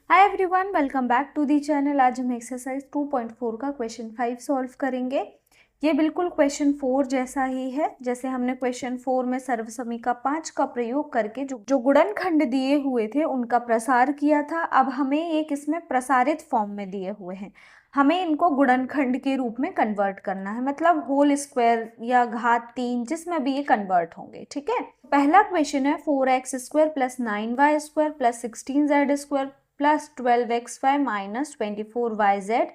Hi everyone, welcome back to the channel. आज हम exercise 2.4 का क्वेश्चन 5 सॉल्व करेंगे। ये बिल्कुल क्वेश्चन 4 जैसा ही है। जैसे हमने क्वेश्चन 4 में सर्वसमीका 5 का प्रयोग करके जो गुणनखंड दिए हुए थे उनका प्रसार किया था। अब हमें एक इसमें प्रसारित फॉर्म में दिए हुए हैं, हमें इनको गुणनखंड के रूप में कन्वर्ट करना है, मतलब होल स्क्वायर या घात 3 जिसमें भी ये कन्वर्ट होंगे। ठीक है, पहला क्वेश्चन है 4x square plus 9y square plus 16z square plus 12xy minus 24yz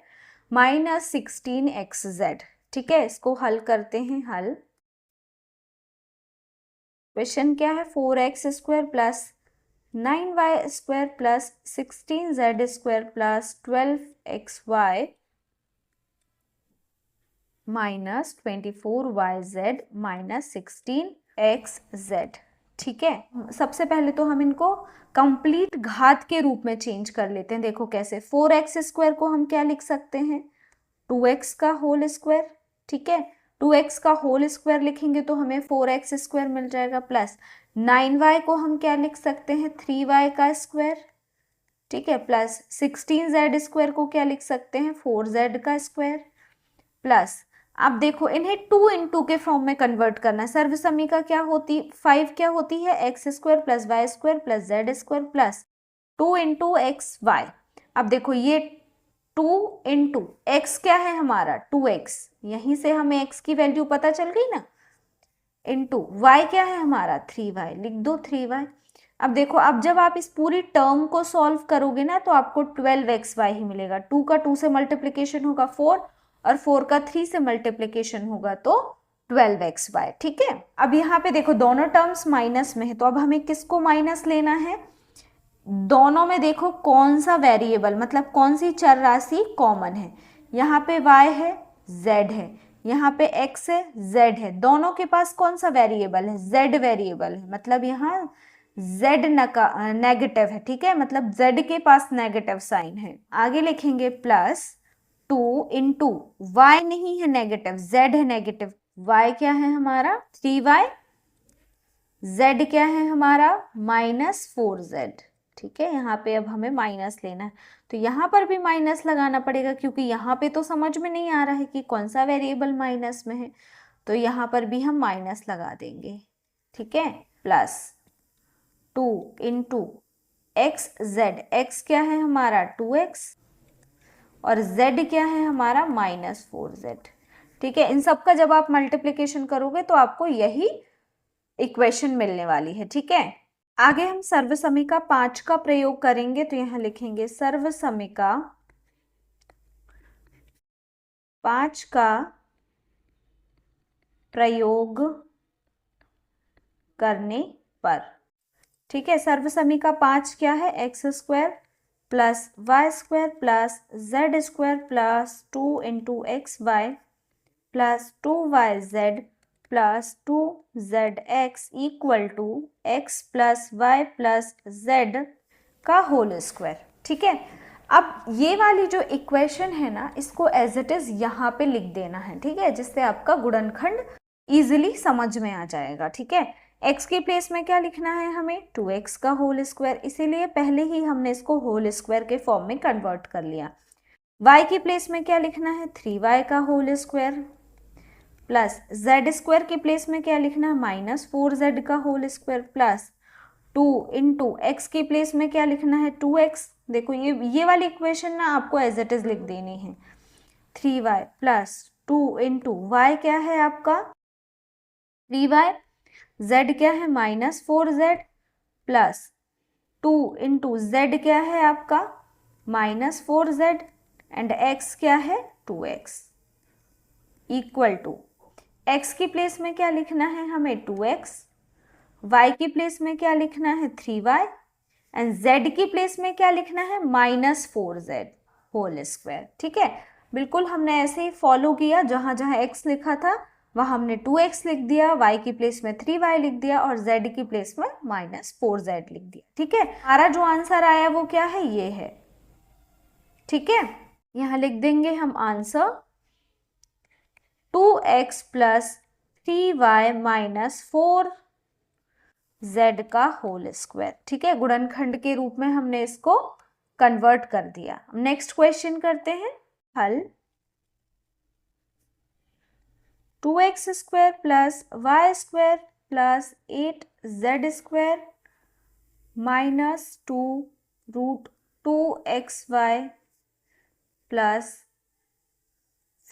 minus 16xz। ठीक है, इसको हल करते हैं। हल क्वेश्चन क्या है, 4x square plus 9y square plus 16z square plus 12xy minus 24yz minus 16xz। ठीक है, सबसे पहले तो हम इनको कंप्लीट घात के रूप में चेंज कर लेते हैं। देखो कैसे, 4x स्क्वायर को हम क्या लिख सकते हैं, 2x का होल स्क्वायर। ठीक है, 2x का होल स्क्वायर लिखेंगे तो हमें 4x स्क्वायर मिल जाएगा, प्लस 9y को हम क्या लिख सकते हैं, 3y का स्क्वायर। ठीक है, प्लस 16z स्क्वायर को क्या लिख सकते हैं, 4z का स्क्वायर। प्लस अब देखो, इन्हें 2 इंटू के फॉर्म में कन्वर्ट करना है। सर्वसमीका क्या होती, 5 क्या होती है, x square plus y square plus z square plus 2 into x y. अब देखो ये 2 इंटू एक्स क्या है हमारा 2x, यहीं से हमें x की वैल्यू पता चल गई ना, इंटू y क्या है हमारा 3y, लिख दो 3y। अब देखो, अब जब आप इस पूरी टर्म को सॉल्व करोगे ना तो आपको 12xy ही मिलेगा। 2 का 2 से मल्टीप्लीकेशन होगा 4 और 4 का 3 से मल्टीप्लीकेशन होगा तो 12xy। ठीक है, अब यहाँ पे देखो दोनों टर्म्स माइनस में है, तो अब हमें किसको माइनस लेना है, दोनों में देखो कौन सा वेरिएबल, मतलब कौन सी चर राशि कॉमन है। यहाँ पे y है, z है, यहाँ पे x है, z है, दोनों के पास कौन सा वेरिएबल है, z वेरिएबल है, मतलब यहाँ z नेगेटिव है। ठीक है, मतलब z के पास नेगेटिव साइन है। आगे लिखेंगे प्लस 2 इंटू वाई नहीं है नेगेटिव, z है नेगेटिव, y क्या है हमारा 3y, z क्या है हमारा माइनस 4z। ठीक है, यहाँ पे अब हमें माइनस लेना है, तो यहाँ पर भी माइनस लगाना पड़ेगा क्योंकि यहाँ पे तो समझ में नहीं आ रहा है कि कौन सा वेरिएबल माइनस में है, तो यहाँ पर भी हम माइनस लगा देंगे। ठीक है, plus 2 into x Z, x क्या है हमारा 2x और z क्या है हमारा माइनस 4z। ठीक है, इन सब का जब आप मल्टीप्लीकेशन करोगे तो आपको यही इक्वेशन मिलने वाली है। ठीक है, आगे हम सर्वसमीका 5 का प्रयोग करेंगे, तो यहां लिखेंगे सर्वसमीका 5 का प्रयोग करने पर। ठीक है, सर्वसमीका 5 क्या है, x square plus y square plus z square plus 2 into x y plus 2yz plus 2zx equal to x plus y plus z का होल स्क्वायर। ठीक है, अब ये वाली जो इक्वेशन है ना, इसको एज इट इज यहाँ पे लिख देना है। ठीक है, जिससे आपका गुणनखंड इजीली समझ में आ जाएगा। ठीक है, x के प्लेस में क्या लिखना है हमें, 2x का होल स्क्वायर, इसीलिए पहले ही हमने इसको होल स्क्वायर के फॉर्म में कन्वर्ट कर लिया। y के प्लेस में क्या लिखना है, 3y का whole square plus z square के प्लेस में क्या लिखना है, माइनस 4z का whole square plus 2 into x के प्लेस में क्या लिखना है 2x। देखो ये वाली इक्वेशन ना आपको एज इट इज लिख देनी है, 3y प्लस 2 इंटू वाई क्या है आपका 3y, z क्या है minus 4z plus 2 into Z क्या है आपका माइनस 4z एंड x क्या है 2x इक्वल टू x की प्लेस में क्या लिखना है हमें 2x, y की प्लेस में क्या लिखना है 3y एंड z की प्लेस में क्या लिखना है माइनस 4z होल स्क्वायर। ठीक है, बिल्कुल हमने ऐसे ही फॉलो किया, जहां जहां x लिखा था वहां हमने 2x लिख दिया, y की प्लेस में 3y लिख दिया और z की प्लेस में माइनस 4z लिख दिया। ठीक है, हमारा जो आंसर आया वो क्या है, ये है। ठीक है, यहां लिख देंगे हम answer 2x plus 3y minus 4z का होल स्क्वायर। ठीक है, गुणनखंड के रूप में हमने इसको कन्वर्ट कर दिया। नेक्स्ट क्वेश्चन करते हैं हल। 2x square plus y square plus 8z² minus 2√2xy plus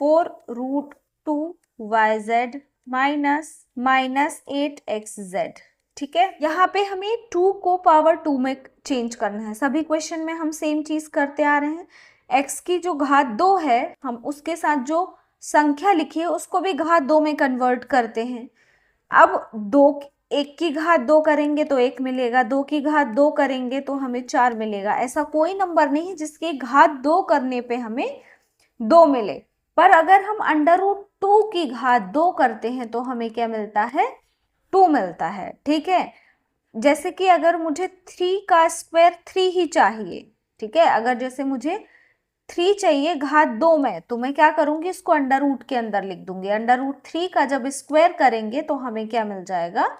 4√2yz minus 8xz। ठीक है, यहाँ पे हमें 2 को पावर 2 में चेंज करना है। सभी क्वेश्चन में हम सेम चीज करते आ रहे हैं। x की जो घात 2 है, हम उसके साथ जो संख्या लिखी है उसको भी घात 2 में कन्वर्ट करते हैं। अब 1 की घात 2 करेंगे तो 1 मिलेगा, 2 की घात 2 करेंगे तो हमें 4 मिलेगा। ऐसा कोई नंबर नहीं है जिसकी घात 2 करने पे हमें 2 मिले। पर अगर हम √2 की घात 2 करते हैं तो हमें क्या मिलता है? 2 मिलता है। ठीक है, जैसे कि अगर मुझे 3 का स्क्वायर 3 ही चाहिए, ठीक है, अगर जैसे मुझे 3 चाहिए घात 2 में, तो मैं क्या करूंगी, इसको √रूट के अंदर लिख दूंगी। √3 का जब स्क्वायर करेंगे तो हमें क्या मिल जाएगा?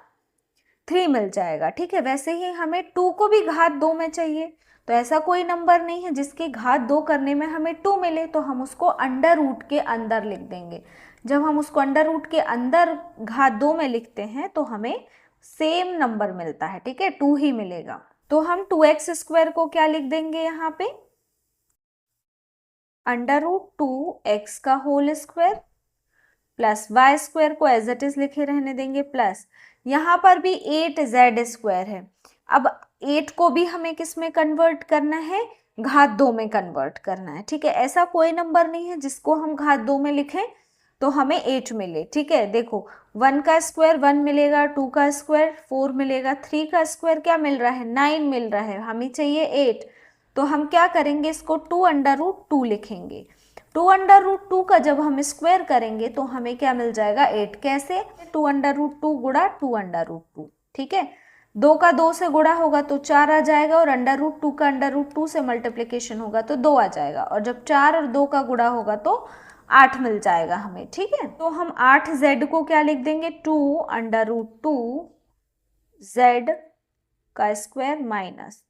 3 मिल जाएगा। ठीक है, वैसे ही हमें 2 को भी घात 2 में चाहिए, तो ऐसा कोई नंबर नहीं है जिसकी घात 2 करने में हमें 2 मिले, तो हम उसको √रूट के अंदर लिख देंगे। जब हम उसको √रूट के अंदर घात 2 में लिखते हैं तो हमें सेम नंबर मिलता है। ठीक है, 2 ही मिलेगा। तो हम 2x² को क्या लिख देंगे यहाँ पे? √2x का होल स्क्वायर प्लस y² को एज इट इज लिखे रहने देंगे, प्लस यहाँ पर भी 8z² है। अब 8 को भी हमें किस में कन्वर्ट करना है? घात 2 में कन्वर्ट करना है। ठीक है, ऐसा कोई नंबर नहीं है जिसको हम घात 2 में लिखें तो हमें 8 मिले। ठीक है, देखो 1 का स्क्वायर 1 मिलेगा, 2 का स्क्वायर 4 मिलेगा, 3 का स्क्वायर क्या मिल रहा है? 9 मिल रहा है, हमें चाहिए 8। तो हम क्या करेंगे, इसको 2√2 लिखेंगे। 2√2 का जब हम स्क्वायर करेंगे तो हमें क्या मिल जाएगा? 8। कैसे? 2√2 गुणा 2√2। ठीक है, 2 का 2 से गुणा होगा तो 4 आ जाएगा, और √2 का √2 से मल्टीप्लिकेशन होगा तो 2 आ जाएगा, और जब 4 और 2 का गुणा होगा तो 8 मिल जाएगा हमें। ठीक है, तो हम 8z को क्या लिख देंगे? 2√2z का स्क्वायर माइनस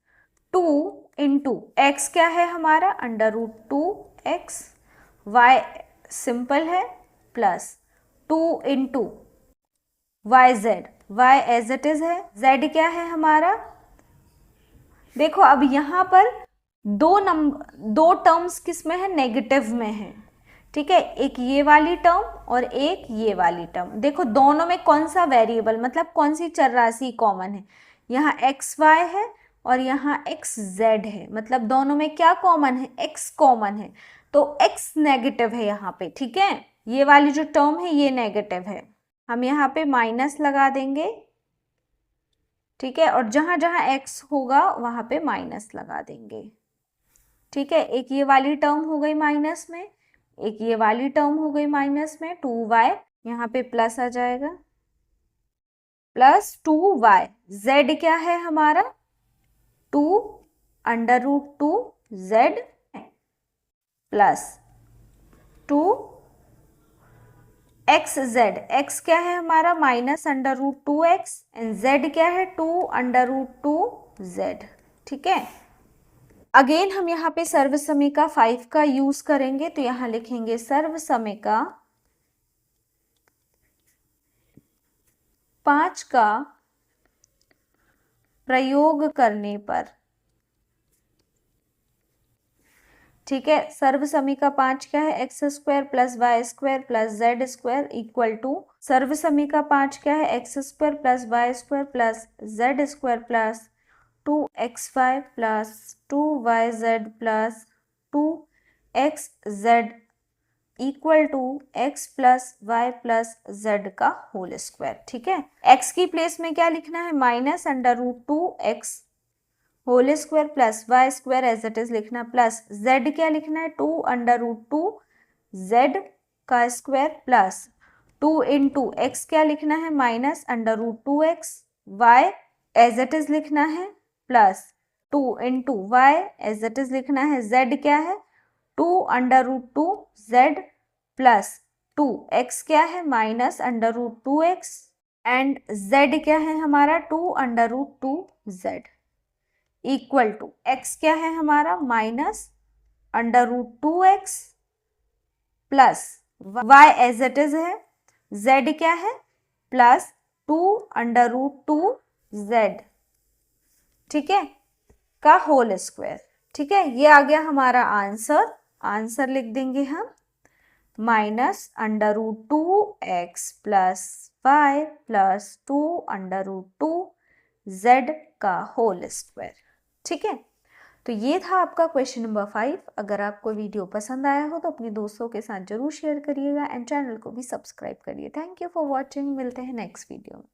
2 इंटू x क्या है हमारा? √2x, y सिंपल है, plus 2 into yz, y as it is है, z क्या है हमारा? देखो अब यहाँ पर दो टर्म्स किस में है? नेगेटिव में है। ठीक है, एक ये वाली टर्म और एक ये वाली टर्म। देखो दोनों में कौन सा वेरिएबल, मतलब कौन सी चर राशि कॉमन है? यहाँ xy है और यहाँ xz है, मतलब दोनों में क्या कॉमन है? x कॉमन है, तो x नेगेटिव है यहाँ पे। ठीक है, ये वाली जो टर्म है ये नेगेटिव है, हम यहाँ पे माइनस लगा देंगे। ठीक है, और जहां जहां x होगा वहां पे माइनस लगा देंगे। ठीक है, एक ये वाली टर्म हो गई माइनस में, एक ये वाली टर्म हो गई माइनस में, 2y यहाँ पे प्लस आ जाएगा, प्लस 2y। z क्या है हमारा? 2√2z plus 2xz। x क्या है हमारा? -√2x, एंड z क्या है? 2√2z। ठीक है, अगेन हम यहाँ पे सर्वसमीका 5 का यूज करेंगे, तो यहाँ लिखेंगे सर्वसमीका 5 का प्रयोग करने पर। ठीक है, सर्वसमीका 5 क्या है? x² plus y² plus z² equal to, सर्वसमीका 5 क्या है? x² plus y² plus z² plus 2xy plus 2yz plus 2xz equal to x plus y plus z का होल स्क्वायर। ठीक है, x की प्लेस में क्या लिखना है? -√2x whole square plus y² as it is लिखना, प्लस z क्या लिखना है? 2√2z का स्क्वायर प्लस 2 इंटू x क्या लिखना है? -√2x, y as it is लिखना है, plus 2 into y as it is लिखना है, z क्या है? 2√2z प्लस 2x क्या है? -√2x, एंड z क्या है हमारा? 2√2z। इक्वल टू x क्या है हमारा minus under root 2x plus y as it is है, z क्या है प्लस 2 अंडर रूट 2z, ठीक है, का होल स्क्वायर। ठीक है, ये आ गया हमारा आंसर। आंसर लिख देंगे हम minus under root 2x plus y plus 2 under root 2z का होल स्क्वायर। ठीक है, तो ये था आपका क्वेश्चन नंबर 5। अगर आपको वीडियो पसंद आया हो तो अपने दोस्तों के साथ जरूर शेयर करिएगा एंड चैनल को भी सब्सक्राइब करिए। थैंक यू फॉर वॉचिंग, मिलते हैं नेक्स्ट वीडियो में।